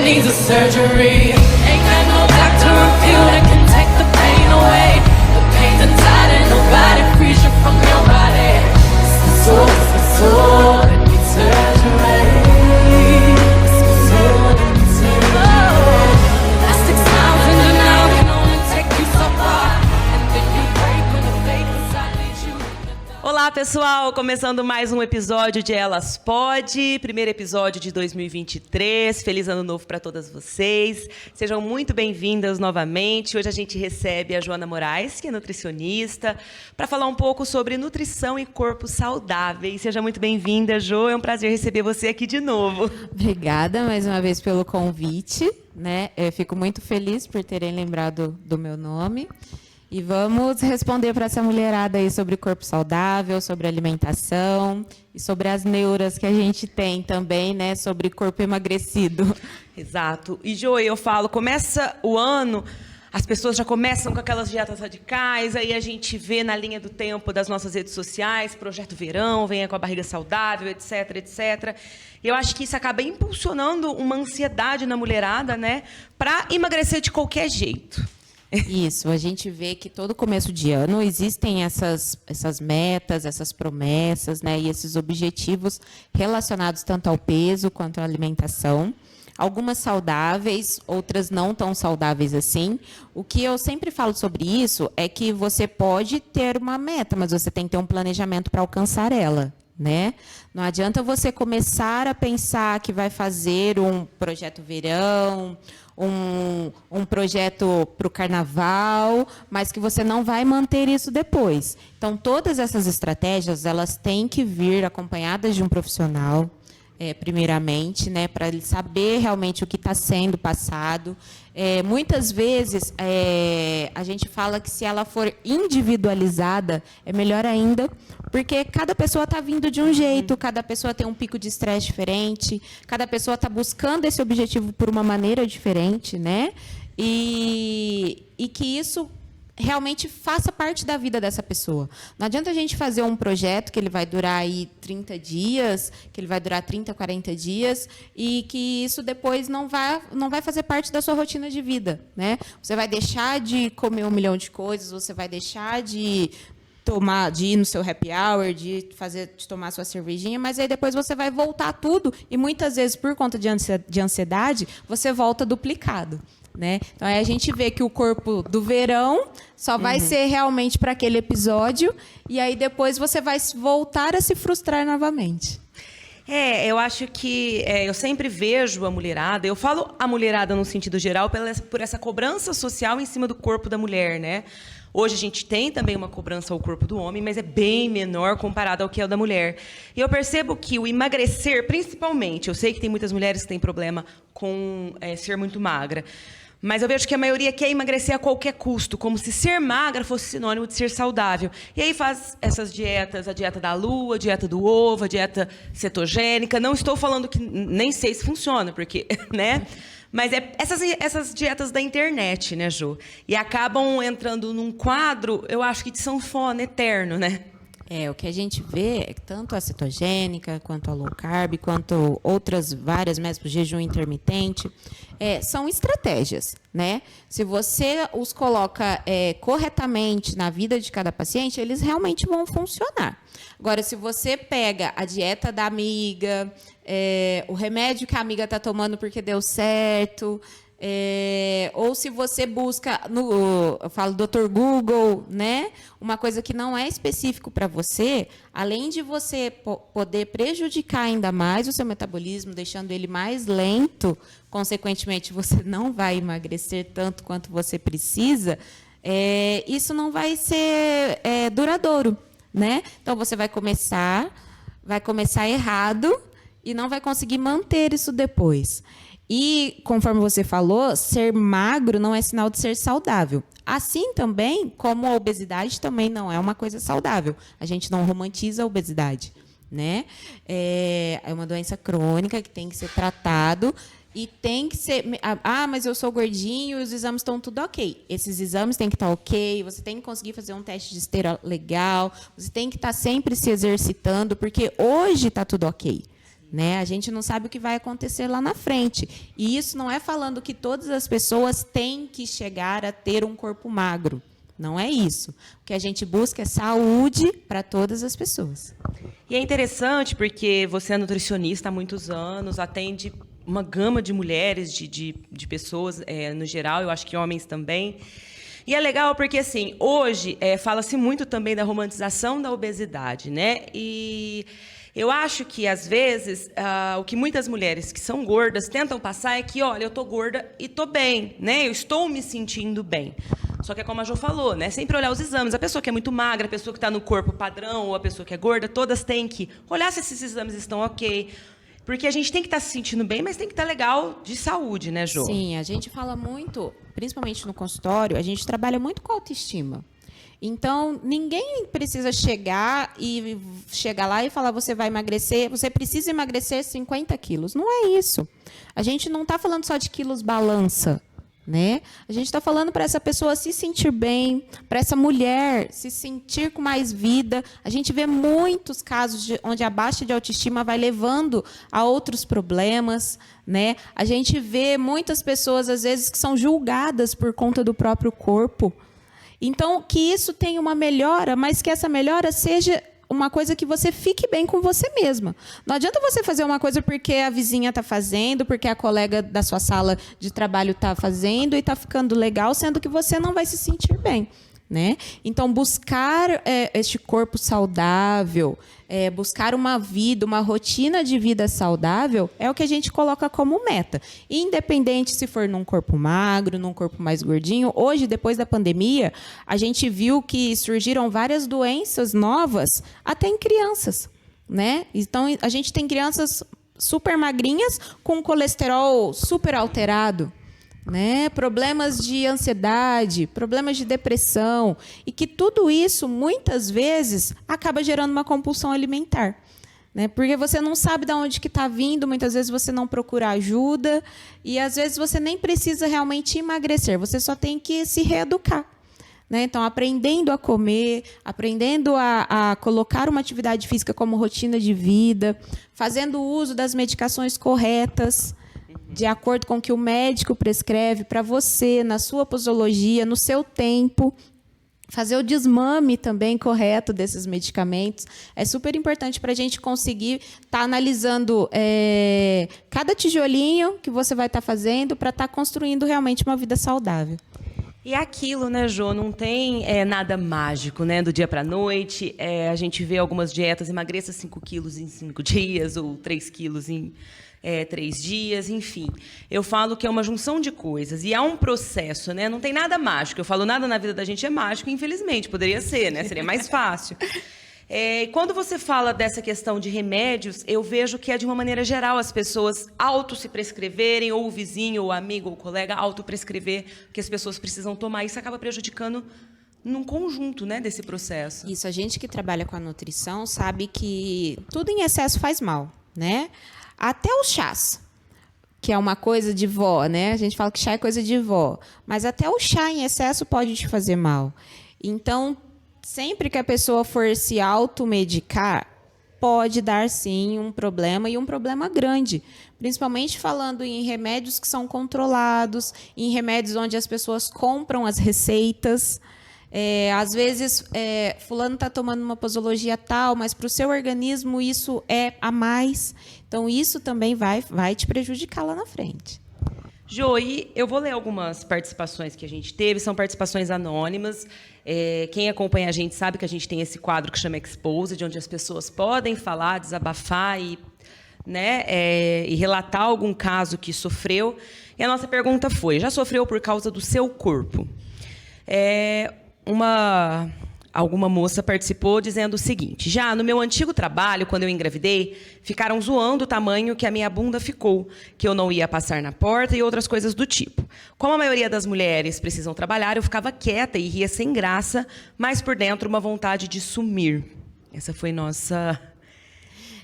needs a surgery. Ain't got no doctor or pill that can take the pain away. The pain's inside and nobody frees you from your body. It's the soul that needs surgery. It's the soul that needs surgery. Plastic smiles in and out can only take you so far. And then you break when the fake inside leads you. Olá, pessoal! Começando mais um episódio de Elas Pode, primeiro episódio de 2023. Feliz Ano Novo para todas vocês. Sejam muito bem-vindas novamente. Hoje a gente recebe a Joana Moraes, que é nutricionista, para falar um pouco sobre nutrição e corpo saudáveis. Seja muito bem-vinda, Jo. É um prazer receber você aqui de novo. Obrigada mais uma vez pelo convite, né? Eu fico muito feliz por terem lembrado do meu nome. E vamos responder para essa mulherada aí sobre corpo saudável, sobre alimentação e sobre as neuras que a gente tem também, né, sobre corpo emagrecido. Exato. E, Jo, eu falo, começa o ano, as pessoas já começam com aquelas dietas radicais, aí a gente vê na linha do tempo das nossas redes sociais, Projeto Verão, venha com a barriga saudável, etc, etc. E eu acho que isso acaba impulsionando uma ansiedade na mulherada, né, para emagrecer de qualquer jeito. Isso, a gente vê que todo começo de ano existem essas metas, essas promessas, né, e esses objetivos relacionados tanto ao peso quanto à alimentação. Algumas saudáveis, outras não tão saudáveis assim. O que eu sempre falo sobre isso é que você pode ter uma meta, mas você tem que ter um planejamento para alcançar ela, né? Não adianta você começar a pensar que vai fazer um projeto verão, um projeto para o carnaval, mas que você não vai manter isso depois. Então, todas essas estratégias, elas têm que vir acompanhadas de um profissional, primeiramente, né, para ele saber realmente o que está sendo passado. Muitas vezes, a gente fala que se ela for individualizada, é melhor ainda, porque cada pessoa está vindo de um jeito, cada pessoa tem um pico de estresse diferente, cada pessoa está buscando esse objetivo por uma maneira diferente, né? E que isso realmente faça parte da vida dessa pessoa. Não adianta a gente fazer um projeto que ele vai durar aí 30 dias, que ele vai durar 30, 40 dias, e que isso depois não vai fazer parte da sua rotina de vida, né? Você vai deixar de comer 1 milhão de coisas, você vai deixar de ir no seu happy hour, de tomar sua cervejinha, mas aí depois você vai voltar tudo, e muitas vezes, por conta de ansiedade, você volta duplicado, né? Então, aí a gente vê que o corpo do verão só vai ser realmente para aquele episódio, e aí depois você vai voltar a se frustrar novamente. Eu acho que eu sempre vejo a mulherada, eu falo a mulherada no sentido geral, por essa cobrança social em cima do corpo da mulher, né? Hoje a gente tem também uma cobrança ao corpo do homem, mas é bem menor comparado ao que é o da mulher. E eu percebo que o emagrecer, principalmente, eu sei que tem muitas mulheres que têm problema com ser muito magra, mas eu vejo que a maioria quer emagrecer a qualquer custo, como se ser magra fosse sinônimo de ser saudável. E aí faz essas dietas, a dieta da lua, a dieta do ovo, a dieta cetogênica. Não estou falando que nem sei se funciona, porque, né? Mas essas dietas da internet, né, Ju? E acabam entrando num quadro, eu acho que de sanfona eterno, né? O que a gente vê é que tanto a cetogênica, quanto a low carb, quanto outras várias métodos, jejum intermitente, são estratégias, né? Se você os coloca corretamente na vida de cada paciente, eles realmente vão funcionar. Agora, se você pega a dieta da amiga, o remédio que a amiga está tomando porque deu certo, ou se você busca eu falo Dr. Google, né? Uma coisa que não é específico para você, além de você poder prejudicar ainda mais o seu metabolismo, deixando ele mais lento, consequentemente você não vai emagrecer tanto quanto você precisa, isso não vai ser duradouro, né? Então você vai começar errado e não vai conseguir manter isso depois. E, conforme você falou, ser magro não é sinal de ser saudável. Assim também, como a obesidade também não é uma coisa saudável. A gente não romantiza a obesidade, né? É uma doença crônica que tem que ser tratado e tem que ser... mas eu sou gordinho e os exames estão tudo ok. Esses exames têm que estar ok, você tem que conseguir fazer um teste de esteira legal, você tem que estar sempre se exercitando, porque hoje está tudo ok, né? A gente não sabe o que vai acontecer lá na frente. E isso não é falando que todas as pessoas têm que chegar a ter um corpo magro. Não é isso. O que a gente busca é saúde para todas as pessoas. E é interessante porque você é nutricionista há muitos anos, atende uma gama de mulheres, de pessoas no geral, eu acho que homens também. E é legal porque, assim, hoje fala-se muito também da romantização da obesidade, né? E eu acho que, às vezes, o que muitas mulheres que são gordas tentam passar é que, olha, eu estou gorda e estou bem, né? Eu estou me sentindo bem. Só que é como a Jo falou, né? Sempre olhar os exames. A pessoa que é muito magra, a pessoa que está no corpo padrão, ou a pessoa que é gorda, todas têm que olhar se esses exames estão ok. Porque a gente tem que estar se sentindo bem, mas tem que estar legal de saúde, né, Jo? Sim, a gente fala muito, principalmente no consultório, a gente trabalha muito com autoestima. Então, ninguém precisa chegar lá e falar, você vai emagrecer, você precisa emagrecer 50 quilos. Não é isso. A gente não está falando só de quilos balança, né? A gente está falando para essa pessoa se sentir bem, para essa mulher se sentir com mais vida. A gente vê muitos casos onde a baixa de autoestima vai levando a outros problemas, né? A gente vê muitas pessoas, às vezes, que são julgadas por conta do próprio corpo. Então, que isso tenha uma melhora, mas que essa melhora seja uma coisa que você fique bem com você mesma. Não adianta você fazer uma coisa porque a vizinha está fazendo, porque a colega da sua sala de trabalho está fazendo e está ficando legal, sendo que você não vai se sentir bem, né? Então, buscar este corpo saudável, buscar uma vida, uma rotina de vida saudável, é o que a gente coloca como meta. Independente se for num corpo magro, num corpo mais gordinho. Hoje, depois da pandemia, a gente viu que surgiram várias doenças novas, até em crianças, né? Então, a gente tem crianças super magrinhas com colesterol super alterado, né? Problemas de ansiedade, problemas de depressão, e que tudo isso, muitas vezes, acaba gerando uma compulsão alimentar, né? Porque você não sabe de onde que está vindo, muitas vezes você não procura ajuda, e às vezes você nem precisa realmente emagrecer, você só tem que se reeducar, né? Então, aprendendo a comer, aprendendo a colocar uma atividade física como rotina de vida, fazendo uso das medicações corretas, de acordo com o que o médico prescreve para você, na sua posologia, no seu tempo. Fazer o desmame também correto desses medicamentos. É super importante para a gente conseguir estar analisando cada tijolinho que você vai estar fazendo para estar construindo realmente uma vida saudável. E é aquilo, né, Jô? Não tem nada mágico, né? Do dia para a noite. A gente vê algumas dietas, emagreça 5 quilos em 5 dias, ou 3 quilos em 3 dias, enfim. Eu falo que é uma junção de coisas. E há um processo, né? Não tem nada mágico. Eu falo, nada na vida da gente é mágico, infelizmente. Poderia ser, né? Seria mais fácil. Quando você fala dessa questão de remédios, eu vejo que é de uma maneira geral as pessoas se prescreverem, ou o vizinho, ou o amigo, ou o colega prescrever que as pessoas precisam tomar. Isso acaba prejudicando num conjunto, né, desse processo. Isso, a gente que trabalha com a nutrição sabe que tudo em excesso faz mal, né? Até os chás, que é uma coisa de vó, né? A gente fala que chá é coisa de vó, mas até o chá em excesso pode te fazer mal. Então, sempre que a pessoa for se automedicar, pode dar, sim, um problema, e um problema grande. Principalmente falando em remédios que são controlados, em remédios onde as pessoas compram as receitas. Às vezes, fulano está tomando uma posologia tal, mas para o seu organismo isso é a mais. Então, isso também vai te prejudicar lá na frente. Jo, e eu vou ler algumas participações que a gente teve, são participações anônimas. Quem acompanha a gente sabe que a gente tem esse quadro que chama Exposed, onde as pessoas podem falar, desabafar e relatar algum caso que sofreu. E a nossa pergunta foi, já sofreu por causa do seu corpo? Alguma moça participou dizendo o seguinte: já no meu antigo trabalho, quando eu engravidei, ficaram zoando o tamanho que a minha bunda ficou, que eu não ia passar na porta e outras coisas do tipo. Como a maioria das mulheres precisam trabalhar, eu ficava quieta e ria sem graça, mas por dentro uma vontade de sumir. Essa foi nossa...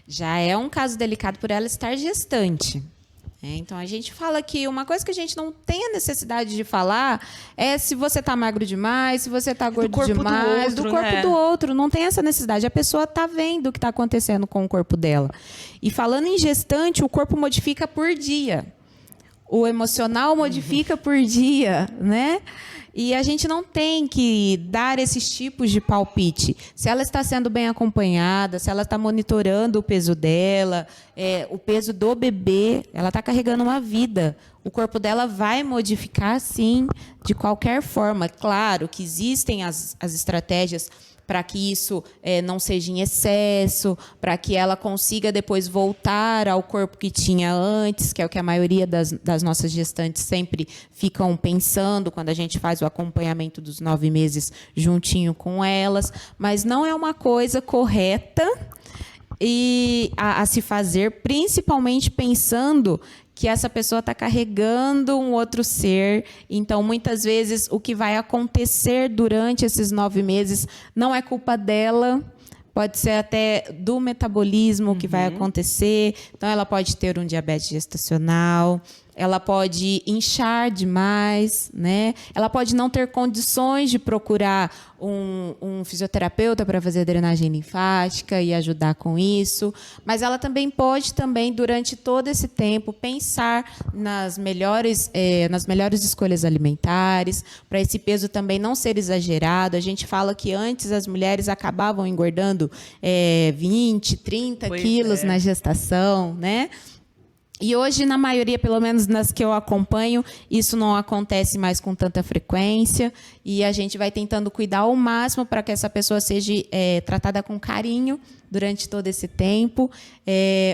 Já é um caso delicado por ela estar gestante. Então, a gente fala que uma coisa que a gente não tem a necessidade de falar é se você está magro demais, se você está gordo demais, do corpo do outro. Não tem essa necessidade. A pessoa está vendo o que está acontecendo com o corpo dela. E falando em gestante, o corpo modifica por dia. O emocional modifica por dia, né? E a gente não tem que dar esses tipos de palpite. Se ela está sendo bem acompanhada, se ela está monitorando o peso dela, o peso do bebê, ela está carregando uma vida. O corpo dela vai modificar, sim, de qualquer forma. Claro que existem as estratégias para que isso não seja em excesso, para que ela consiga depois voltar ao corpo que tinha antes, que é o que a maioria das nossas gestantes sempre ficam pensando quando a gente faz o acompanhamento dos 9 meses juntinho com elas. Mas não é uma coisa correta a se fazer, principalmente pensando que essa pessoa está carregando um outro ser. Então, muitas vezes, o que vai acontecer durante esses 9 meses não é culpa dela, pode ser até do metabolismo que vai acontecer. Então, ela pode ter um diabetes gestacional, ela pode inchar demais, né? Ela pode não ter condições de procurar um fisioterapeuta para fazer drenagem linfática e ajudar com isso. Mas ela também pode, durante todo esse tempo, pensar nas melhores escolhas alimentares, para esse peso também não ser exagerado. A gente fala que antes as mulheres acabavam engordando 20, 30 quilos na gestação, né? E hoje, na maioria, pelo menos nas que eu acompanho, isso não acontece mais com tanta frequência. E a gente vai tentando cuidar ao máximo para que essa pessoa seja tratada com carinho durante todo esse tempo.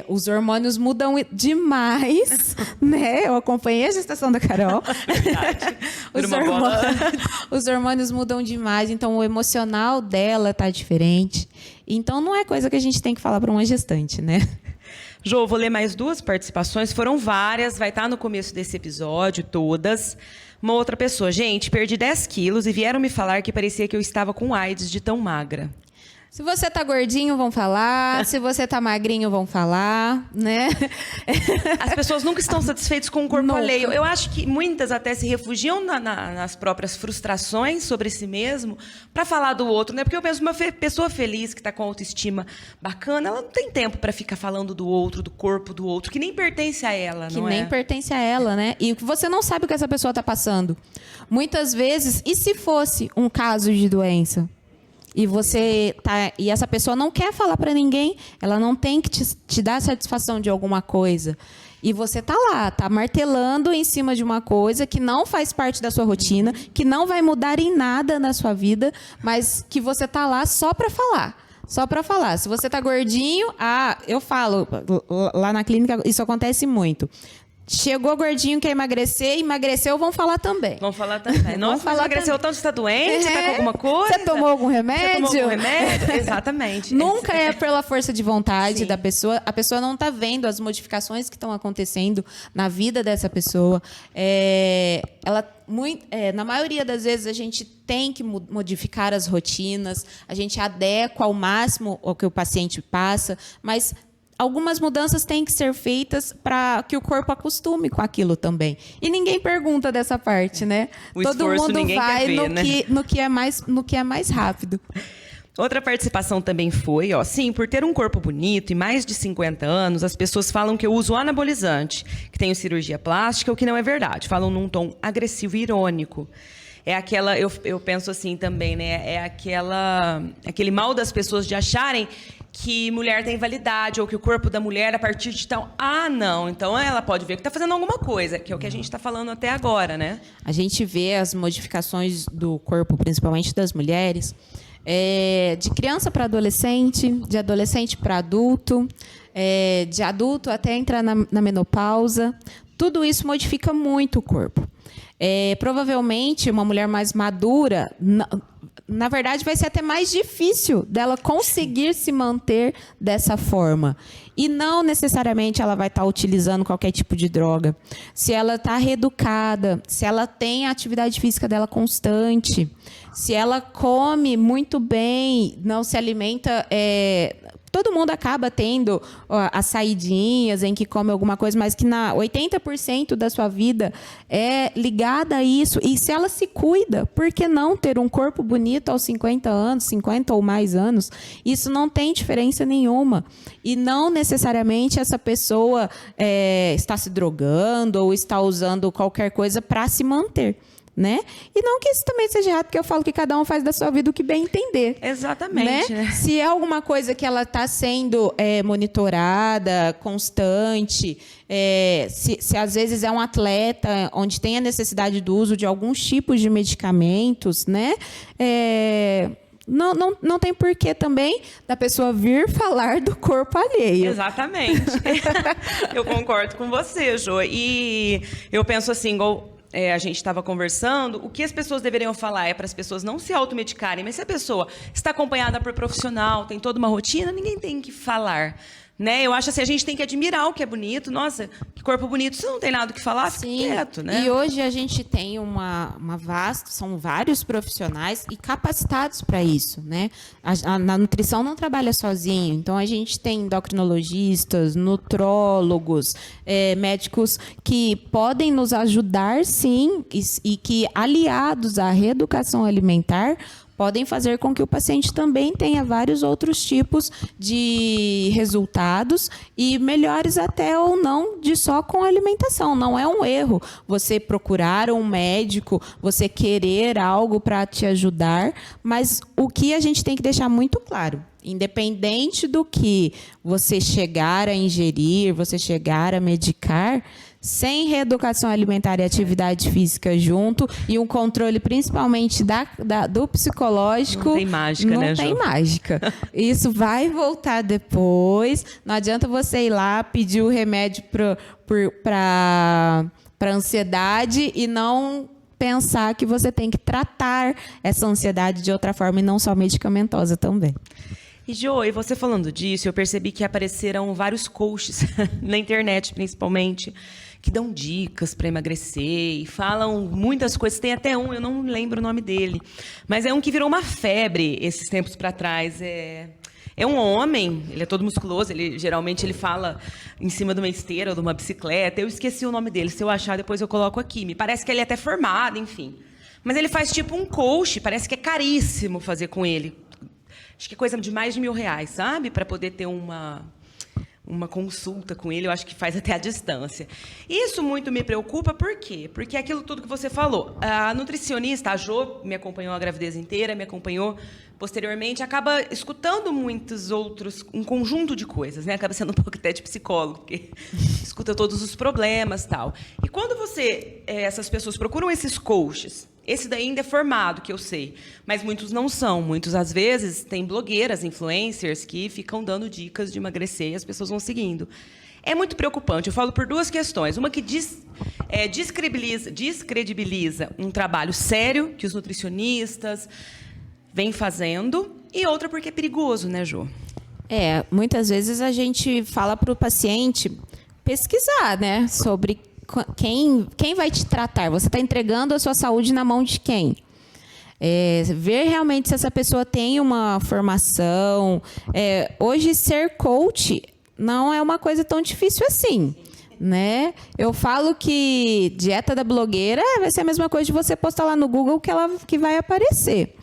Os hormônios mudam demais, né? Eu acompanhei a gestação da Carol. Os hormônios mudam demais, então o emocional dela está diferente. Então, não é coisa que a gente tem que falar para uma gestante, né? Jô, vou ler mais 2 participações, foram várias, vai estar no começo desse episódio, todas. Uma outra pessoa, gente, perdi 10 quilos e vieram me falar que parecia que eu estava com AIDS de tão magra. Se você tá gordinho, vão falar. Se você tá magrinho, vão falar, né? As pessoas nunca estão satisfeitas com o corpo alheio. Eu acho que muitas até se refugiam nas próprias frustrações sobre si mesmo para falar do outro, né? Porque eu penso, uma pessoa feliz que está com autoestima bacana, ela não tem tempo para ficar falando do outro, do corpo do outro, que nem pertence a ela, não é? Que nem pertence a ela, né? E você não sabe o que essa pessoa tá passando. Muitas vezes, e se fosse um caso de doença? E essa pessoa não quer falar para ninguém, ela não tem que te dar satisfação de alguma coisa. E você tá lá, tá martelando em cima de uma coisa que não faz parte da sua rotina, que não vai mudar em nada na sua vida, mas que você tá lá só para falar. Só para falar. Se você tá gordinho, eu falo, lá na clínica isso acontece muito. Chegou gordinho, quer emagrecer, emagreceu, vão falar também. Vão falar também. Nossa, mas emagreceu tanto, você está doente? Você está com alguma coisa? Você tomou algum remédio? Você tomou algum remédio? Exatamente. Nunca é pela força de vontade da pessoa. A pessoa não está vendo as modificações que estão acontecendo na vida dessa pessoa. Na maioria das vezes, a gente tem que modificar as rotinas, a gente adequa ao máximo o que o paciente passa, mas algumas mudanças têm que ser feitas para que o corpo acostume com aquilo também. E ninguém pergunta dessa parte, né? Todo mundo vai no que é mais rápido. Outra participação também foi, sim, por ter um corpo bonito e mais de 50 anos, as pessoas falam que eu uso anabolizante, que tenho cirurgia plástica, o que não é verdade. Falam num tom agressivo e irônico. É aquela, eu penso assim também, né? É aquele mal das pessoas de acharem que mulher tem validade, ou que o corpo da mulher, a partir de tal... não, então ela pode ver que está fazendo alguma coisa, que é o que a gente está falando até agora, né? A gente vê as modificações do corpo, principalmente das mulheres, de criança para adolescente, de adolescente para adulto, de adulto até entrar na menopausa. Tudo isso modifica muito o corpo. Provavelmente, uma mulher mais madura, na verdade, vai ser até mais difícil dela conseguir se manter dessa forma. E não necessariamente ela vai estar utilizando qualquer tipo de droga. Se ela está reeducada, se ela tem a atividade física dela constante, se ela come muito bem, não se alimenta... todo mundo acaba tendo as saidinhas em que come alguma coisa, mas que 80% da sua vida é ligada a isso. E se ela se cuida, por que não ter um corpo bonito aos 50 anos, 50 ou mais anos? Isso não tem diferença nenhuma. E não necessariamente essa pessoa está se drogando ou está usando qualquer coisa para se manter. Né? E não que isso também seja errado, porque eu falo que cada um faz da sua vida o que bem entender. Exatamente. Né? Se é alguma coisa que ela está sendo monitorada, constante, se às vezes é um atleta onde tem a necessidade do uso de alguns tipos de medicamentos, né? Não tem porquê também da pessoa vir falar do corpo alheio. Exatamente. Eu concordo com você, Jô. E eu penso assim, igual... a gente estava conversando, o que as pessoas deveriam falar é para as pessoas não se automedicarem, mas se a pessoa está acompanhada por profissional, tem toda uma rotina, ninguém tem que falar. Né? Eu acho assim, a gente tem que admirar o que é bonito. Nossa, que corpo bonito. Se não tem nada o que falar, fica quieto, né? E hoje a gente tem uma vasta... São vários profissionais e capacitados para isso, né? A nutrição não trabalha sozinho. Então, a gente tem endocrinologistas, nutrólogos, médicos que podem nos ajudar, sim, e que, aliados à reeducação alimentar, podem fazer com que o paciente também tenha vários outros tipos de resultados e melhores até ou não de só com a alimentação. Não é um erro você procurar um médico, você querer algo para te ajudar, mas o que a gente tem que deixar muito claro, independente do que você chegar a ingerir, você chegar a medicar, sem reeducação alimentar e atividade física junto e um controle principalmente do psicológico... Não tem mágica, né, Ju? Não tem mágica. Isso vai voltar depois. Não adianta você ir lá pedir o remédio para ansiedade e não pensar que você tem que tratar essa ansiedade de outra forma e não só medicamentosa também. E, Jo, e você falando disso, eu percebi que apareceram vários coaches, na internet principalmente, que dão dicas para emagrecer e falam muitas coisas. Tem até um, eu não lembro o nome dele, mas é um que virou uma febre esses tempos para trás. É um homem, ele é todo musculoso, geralmente ele fala em cima de uma esteira ou de uma bicicleta. Eu esqueci o nome dele, se eu achar depois eu coloco aqui. Me parece que ele é até formado, enfim. Mas ele faz tipo um coach, parece que é caríssimo fazer com ele. Acho que é coisa de mais de R$1.000, sabe? Para poder ter uma consulta com ele, eu acho que faz até a distância. Isso muito me preocupa, por quê? Porque é aquilo tudo que você falou. A nutricionista, a Jo, me acompanhou a gravidez inteira, me acompanhou posteriormente, acaba escutando muitos outros, um conjunto de coisas, né? Acaba sendo um pouco até de psicólogo, porque escuta todos os problemas e tal. E quando essas pessoas procuram esses coaches, esse daí ainda é formado, que eu sei, mas muitos não são. Muitos, às vezes, têm blogueiras, influencers, que ficam dando dicas de emagrecer e as pessoas vão seguindo. É muito preocupante. Eu falo por duas questões. Uma que descredibiliza um trabalho sério que os nutricionistas vêm fazendo, e outra porque é perigoso, né, Jo? Muitas vezes a gente fala para o paciente pesquisar, né, sobre quem vai te tratar. Você está entregando a sua saúde na mão de quem? Ver realmente se essa pessoa tem uma formação. Hoje, ser coach não é uma coisa tão difícil assim, né? Eu falo que dieta da blogueira vai ser a mesma coisa de você postar lá no Google que vai aparecer.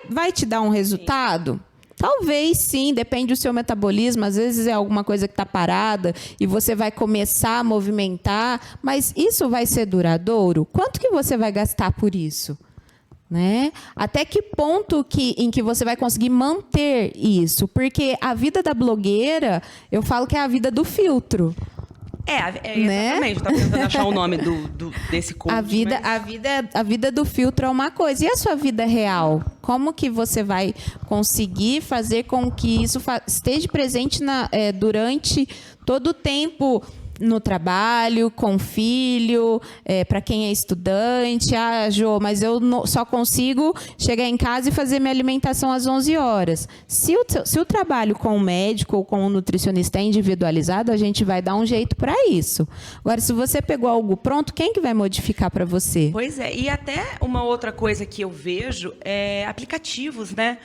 Vai te dar um resultado? Talvez sim, depende do seu metabolismo. Às vezes é alguma coisa que está parada e você vai começar a movimentar, mas isso vai ser duradouro? Quanto que você vai gastar por isso? Né? Até que ponto em que você vai conseguir manter isso? Porque a vida da blogueira, eu falo que é a vida do filtro. Exatamente. Né? Eu estava tentando achar o nome desse coach. A vida do filtro é uma coisa. E a sua vida real? Como que você vai conseguir fazer com que isso esteja presente durante todo o tempo no trabalho, com filho, para quem é estudante. Ah, Jô, mas eu só consigo chegar em casa e fazer minha alimentação às 11 horas. Se o trabalho com o médico ou com o nutricionista é individualizado, a gente vai dar um jeito para isso. Agora, se você pegou algo pronto, quem que vai modificar para você? Pois é, e até uma outra coisa que eu vejo é aplicativos, né?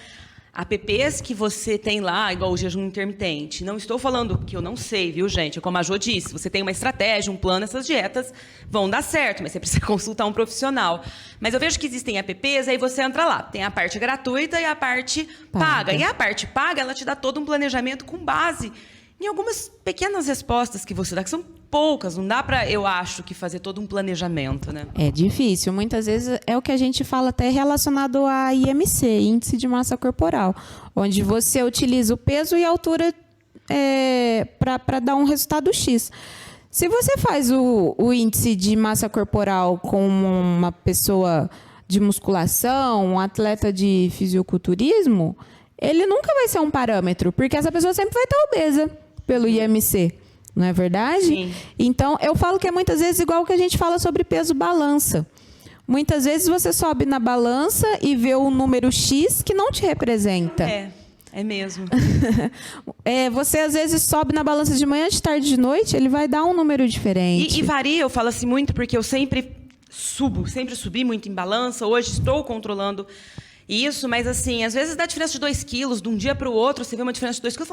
Apps que você tem lá, igual o jejum intermitente. Não estou falando que eu não sei, viu, gente? Como a Jo disse, você tem uma estratégia, um plano, essas dietas vão dar certo, mas você precisa consultar um profissional. Mas eu vejo que existem apps, aí você entra lá. Tem a parte gratuita e a parte paga. E a parte paga, ela te dá todo um planejamento com base em algumas pequenas respostas que você dá, que são poucas. Não dá para, eu acho, que fazer todo um planejamento, né? É difícil. Muitas vezes é o que a gente fala até relacionado a IMC, Índice de Massa Corporal, onde você utiliza o peso e a altura para dar um resultado X. Se você faz o índice de massa corporal com uma pessoa de musculação, um atleta de fisiculturismo, ele nunca vai ser um parâmetro, porque essa pessoa sempre vai estar obesa pelo IMC. Não é verdade? Sim. Então, eu falo que é muitas vezes igual que a gente fala sobre peso-balança. Muitas vezes você sobe na balança e vê um número X que não te representa. É mesmo. Você, às vezes, sobe na balança de manhã, de tarde, de noite, ele vai dar um número diferente. E varia, eu falo assim muito, porque eu sempre subi muito em balança. Hoje estou controlando isso, mas assim, às vezes dá diferença de 2 quilos, de um dia para o outro, você vê uma diferença de 2 quilos.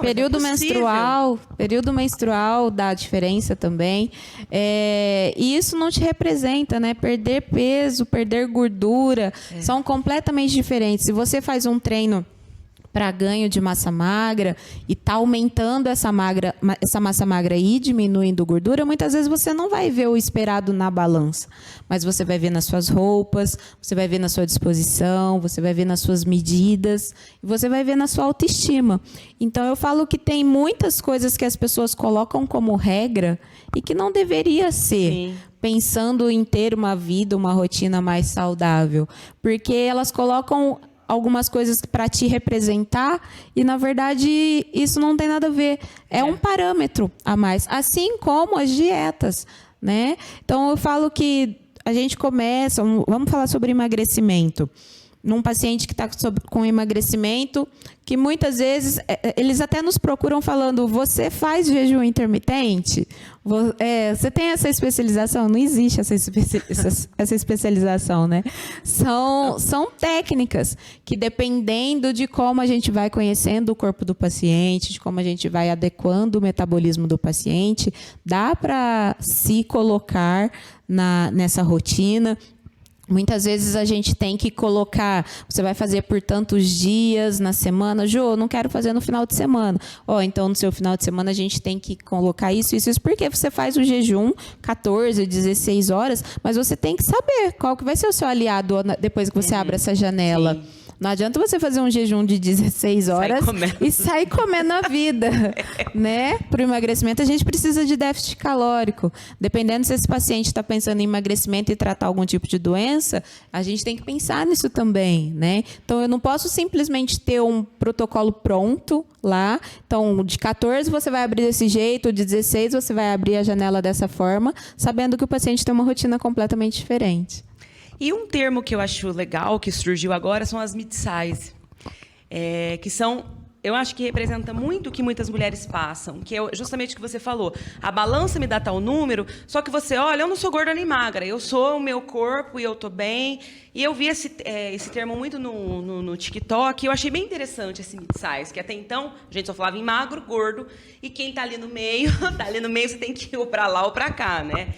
Período menstrual dá diferença também. E isso não te representa, né? Perder peso, perder gordura, são completamente diferentes. Se você faz um treino para ganho de massa magra e está aumentando essa massa magra e diminuindo gordura, muitas vezes você não vai ver o esperado na balança, mas você vai ver nas suas roupas, você vai ver na sua disposição, você vai ver nas suas medidas, e você vai ver na sua autoestima. Então, eu falo que tem muitas coisas que as pessoas colocam como regra e que não deveria ser. Sim. Pensando em ter uma vida, uma rotina mais saudável, porque elas colocam algumas coisas para te representar e, na verdade, isso não tem nada a ver. É um parâmetro a mais, assim como as dietas, né? Então, eu falo que a gente começa... Vamos falar sobre emagrecimento. Num paciente que está com emagrecimento, que muitas vezes eles até nos procuram falando: você faz jejum intermitente? Você tem essa especialização? Não existe essa especialização, né? São técnicas que, dependendo de como a gente vai conhecendo o corpo do paciente, de como a gente vai adequando o metabolismo do paciente, dá para se colocar nessa rotina. Muitas vezes a gente tem que colocar, você vai fazer por tantos dias na semana. Jô, não quero fazer no final de semana. Então no seu final de semana a gente tem que colocar isso, porque você faz o jejum 14, 16 horas, mas você tem que saber qual que vai ser o seu aliado depois que você abre essa janela. Sim. Não adianta você fazer um jejum de 16 horas e sair comendo a vida, né? Para o emagrecimento, a gente precisa de déficit calórico. Dependendo se esse paciente está pensando em emagrecimento e tratar algum tipo de doença, a gente tem que pensar nisso também, né? Então, eu não posso simplesmente ter um protocolo pronto lá. Então, de 14 você vai abrir desse jeito, de 16 você vai abrir a janela dessa forma, sabendo que o paciente tem uma rotina completamente diferente. E um termo que eu acho legal, que surgiu agora, são as mid-size. Que são, eu acho que representa muito o que muitas mulheres passam, que é justamente o que você falou. A balança me dá tal número, só que você olha, eu não sou gorda nem magra, eu sou o meu corpo e eu estou bem. E eu vi esse termo muito no TikTok, e eu achei bem interessante esse mid-size, que até então a gente só falava em magro, gordo, e quem está ali no meio, você tem que ir ou para lá ou para cá, né?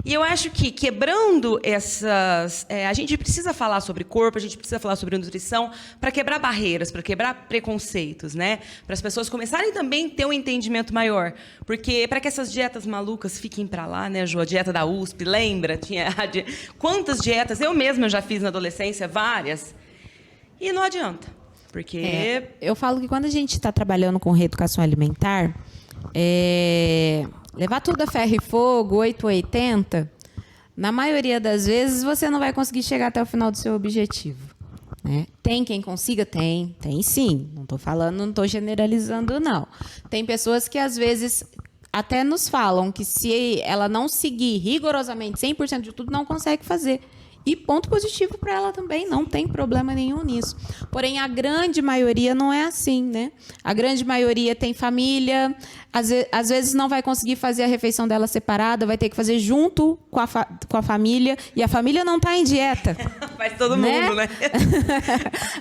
E eu acho que, quebrando essas... a gente precisa falar sobre corpo, a gente precisa falar sobre nutrição para quebrar barreiras, para quebrar preconceitos, né? Para as pessoas começarem também a ter um entendimento maior. Porque, para que essas dietas malucas fiquem para lá, né, Jô? A dieta da USP, lembra? Quantas dietas? Eu mesma já fiz na adolescência, várias. E não adianta. Porque... eu falo que quando a gente está trabalhando com reeducação alimentar... levar tudo a ferro e fogo, 880, na maioria das vezes você não vai conseguir chegar até o final do seu objetivo, né? Tem quem consiga? Tem sim. Não estou generalizando, não. Tem pessoas que às vezes até nos falam que se ela não seguir rigorosamente 100% de tudo, não consegue fazer. E ponto positivo para ela também, não tem problema nenhum nisso. Porém, a grande maioria não é assim, né? A grande maioria tem família, às vezes não vai conseguir fazer a refeição dela separada, vai ter que fazer junto com a família, e a família não está em dieta. Faz todo mundo, né?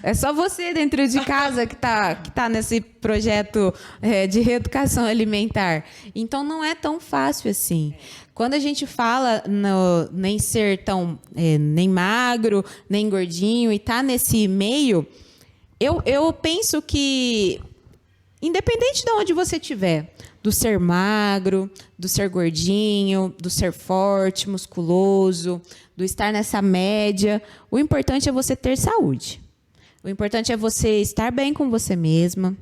É só você dentro de casa que tá nesse projeto de reeducação alimentar. Então, não é tão fácil assim. Quando a gente fala nem ser tão nem magro, nem gordinho, e tá nesse meio, eu penso que, independente de onde você estiver, do ser magro, do ser gordinho, do ser forte, musculoso, do estar nessa média, o importante é você ter saúde. O importante é você estar bem com você mesma,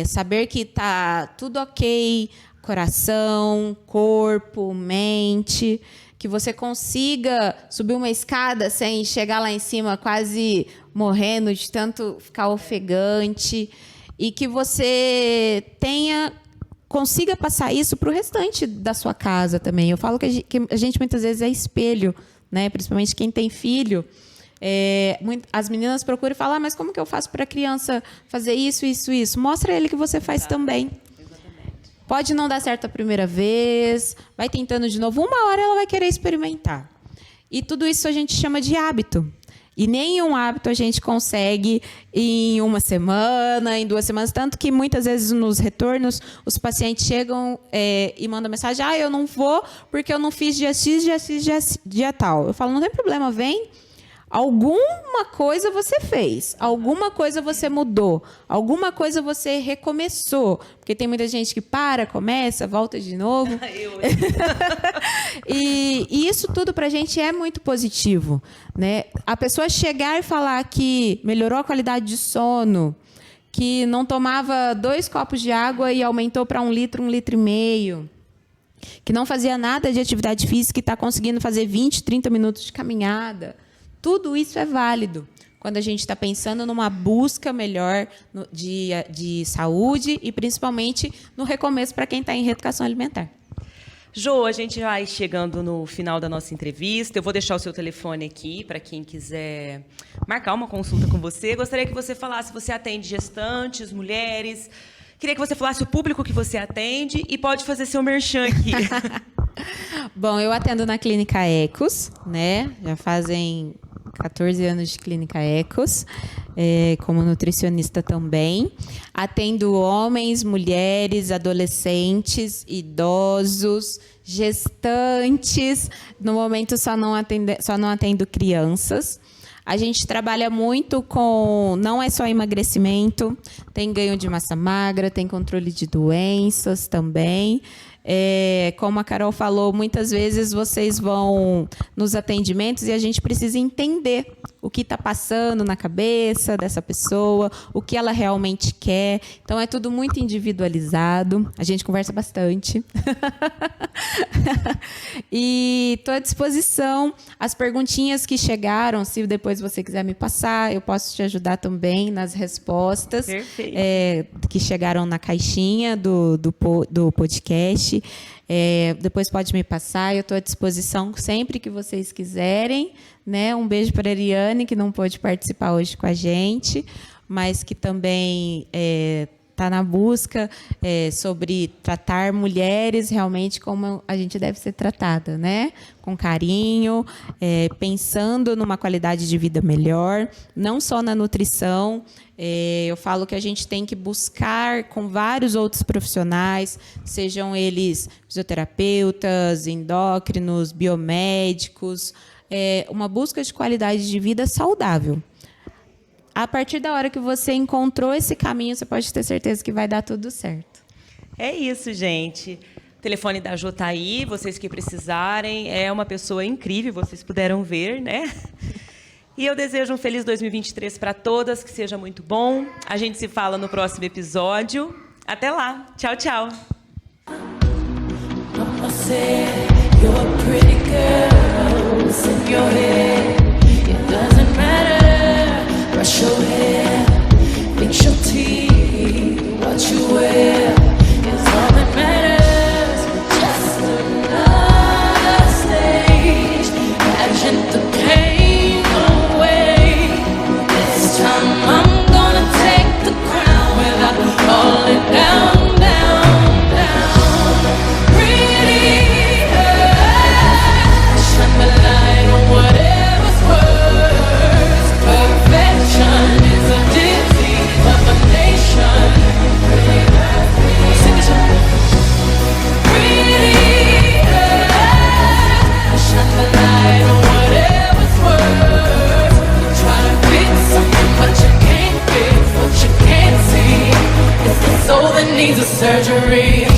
saber que tá tudo ok, coração, corpo, mente, que você consiga subir uma escada sem chegar lá em cima quase morrendo de tanto ficar ofegante, e que você consiga passar isso para o restante da sua casa também. Eu falo que a gente muitas vezes é espelho, né? Principalmente quem tem filho. As meninas procuram e falam, mas como que eu faço para a criança fazer isso, isso, isso? Mostra ele que você faz também. Pode não dar certo a primeira vez, vai tentando de novo, uma hora ela vai querer experimentar. E tudo isso a gente chama de hábito. E nenhum hábito a gente consegue em uma semana, em 2 semanas, tanto que muitas vezes nos retornos os pacientes chegam e mandam mensagem, eu não vou porque eu não fiz dia X, dia tal. Eu falo, não tem problema, vem. Alguma coisa você fez, alguma coisa você mudou, alguma coisa você recomeçou. Porque tem muita gente que começa, volta de novo. E isso tudo pra gente é muito positivo, né? A pessoa chegar e falar que melhorou a qualidade de sono, que não tomava 2 copos de água e aumentou para 1 litro, 1,5 litros, que não fazia nada de atividade física e está conseguindo fazer 20, 30 minutos de caminhada. Tudo isso é válido quando a gente está pensando numa busca melhor de saúde e, principalmente, no recomeço para quem está em reeducação alimentar. Jo, a gente vai chegando no final da nossa entrevista. Eu vou deixar o seu telefone aqui para quem quiser marcar uma consulta com você. Gostaria que você falasse, você atende gestantes, mulheres. Queria que você falasse o público que você atende e pode fazer seu merchan aqui. Bom, eu atendo na Clínica Ecos, né? Já fazem 14 anos de Clínica Ecos, como nutricionista também. Atendo homens, mulheres, adolescentes, idosos, gestantes. No momento só não atendo crianças. A gente trabalha muito não é só emagrecimento, tem ganho de massa magra, tem controle de doenças também. Como a Carol falou, muitas vezes vocês vão nos atendimentos e a gente precisa entender o que está passando na cabeça dessa pessoa, o que ela realmente quer. Então, é tudo muito individualizado. A gente conversa bastante. E estou à disposição. As perguntinhas que chegaram, se depois você quiser me passar, eu posso te ajudar também nas respostas. Perfeito. Que chegaram na caixinha do podcast. Depois pode me passar, eu estou à disposição sempre que vocês quiserem, né? Um beijo para a Ariane, que não pôde participar hoje com a gente, mas que também está na busca sobre tratar mulheres realmente como a gente deve ser tratada, né? Com carinho, pensando numa qualidade de vida melhor, não só na nutrição. Eu falo que a gente tem que buscar com vários outros profissionais, sejam eles fisioterapeutas, endócrinos, biomédicos, uma busca de qualidade de vida saudável. A partir da hora que você encontrou esse caminho, você pode ter certeza que vai dar tudo certo. É isso, gente. O telefone da Jo tá aí, vocês que precisarem. É uma pessoa incrível, vocês puderam ver, né? E eu desejo um feliz 2023 para todas, que seja muito bom. A gente se fala no próximo episódio. Até lá. Tchau, tchau. Mama said you're a pretty girl. What's in your head? It doesn't matter. Brush your hair, fix your teeth. What you wear is all that free.